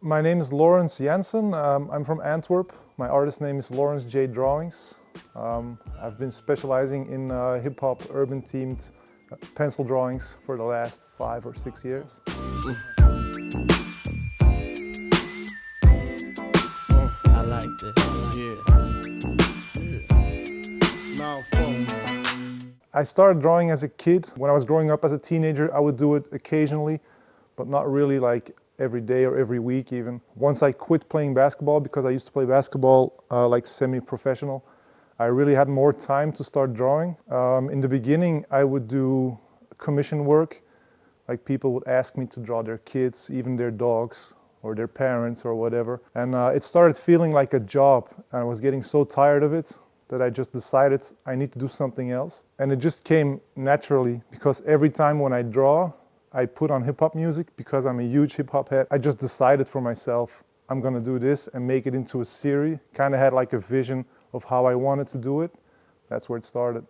My name is Lawrence Jansen. I'm from Antwerp. My artist name is Lawrence J. Drawings. I've been specializing in hip-hop, urban-themed pencil drawings for the last 5 or 6 years. I like this. I started drawing as a kid. When I was growing up as a teenager, I would do it occasionally, but not really like every day or every week even. Once I quit playing basketball, because I used to play basketball like semi-professional, I really had more time to start drawing. In the beginning, I would do commission work. Like people would ask me to draw their kids, even their dogs, or their parents or whatever. And it started feeling like a job. And I was getting so tired of it that I just decided I need to do something else. And it just came naturally, because every time when I draw, I put on hip-hop music because I'm a huge hip-hop head. I just decided for myself, I'm gonna do this and make it into a series. Kind of had like a vision of how I wanted to do it. That's where it started.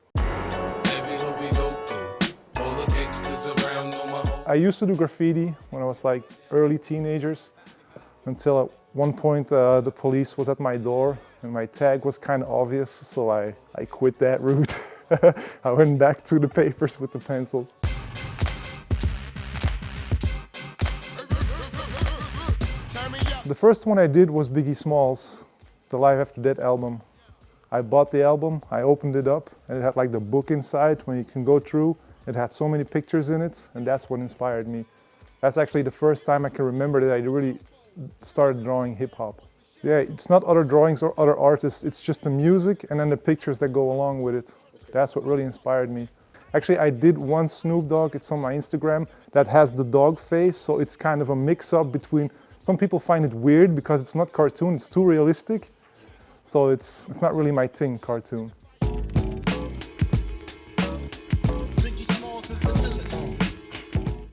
I used to do graffiti when I was like early teenagers, until at one point the police was at my door and my tag was kind of obvious, so I quit that route. I went back to the papers with the pencils. The first one I did was Biggie Smalls, the Live After Death album. I bought the album, I opened it up, and it had like the book inside when you can go through. It had so many pictures in it, and that's what inspired me. That's actually the first time I can remember that I really started drawing hip hop. Yeah, it's not other drawings or other artists, it's just the music and then the pictures that go along with it. That's what really inspired me. Actually, I did one Snoop Dogg, it's on my Instagram, that has the dog face, so it's kind of a mix-up between. Some people find it weird because it's not cartoon, it's too realistic. So it's not really my thing, cartoon.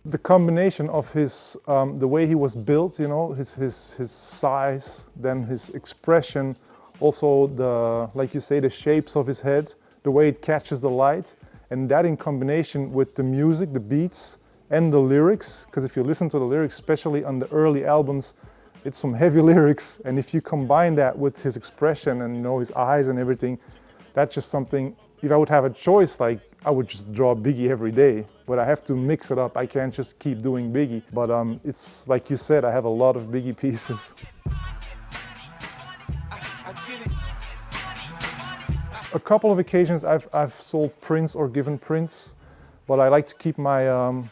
The combination of his, the way he was built, you know, his size, then his expression, also the, like you say, the shapes of his head, the way it catches the light, and that in combination with the music, the beats, and the lyrics, because if you listen to the lyrics, especially on the early albums, it's some heavy lyrics, and if you combine that with his expression and, you know, his eyes and everything, that's just something. If I would have a choice, like, I would just draw Biggie every day, but I have to mix it up. I can't just keep doing Biggie. But it's like you said, I have a lot of Biggie pieces. A couple of occasions I've sold prints or given prints, but I like to keep my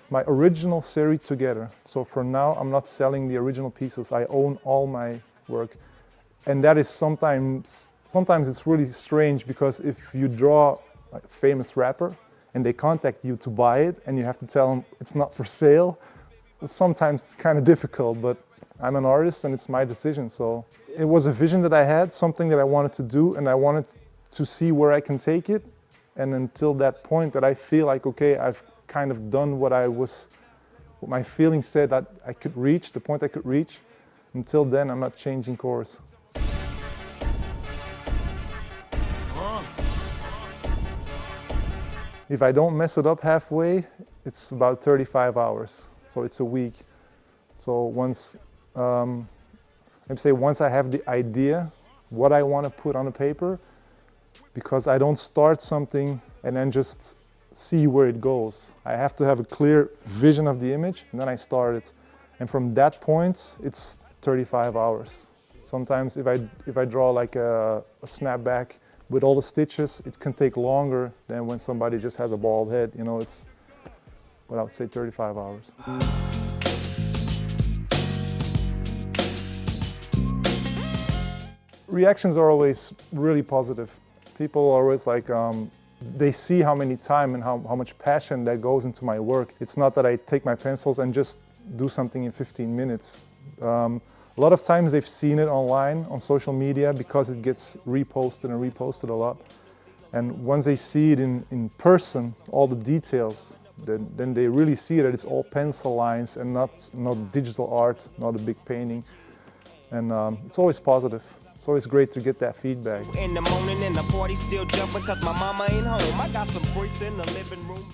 my original series together. So for now, I'm not selling the original pieces. I own all my work, and that is sometimes it's really strange, because if you draw a famous rapper and they contact you to buy it and you have to tell them it's not for sale, sometimes it's kind of difficult, but I'm an artist and it's my decision. So it was a vision that I had, something that I wanted to do, and I wanted to see where I can take it. And until that point that I feel like, okay, I've kind of done what my feeling said that I could reach, the point I could reach, until then I'm not changing course. If I don't mess it up halfway, it's about 35 hours, so it's a week. So once I have the idea what I want to put on the paper, because I don't start something and then just see where it goes. I have to have a clear vision of the image, and then I start it. And from that point, it's 35 hours. Sometimes if I draw like a snapback with all the stitches, it can take longer than when somebody just has a bald head. You know, it's, what I would say, 35 hours. Reactions are always really positive. People are always like, they see how many time and how much passion that goes into my work. It's not that I take my pencils and just do something in 15 minutes. A lot of times they've seen it online, on social media, because it gets reposted and reposted a lot. And once they see it in person, all the details, then they really see that it's all pencil lines and not digital art, not a big painting. And it's always positive. It's always great to get that feedback. In the morning and the party still jumping 'cause my mama ain't home. I got some freaks in the living room.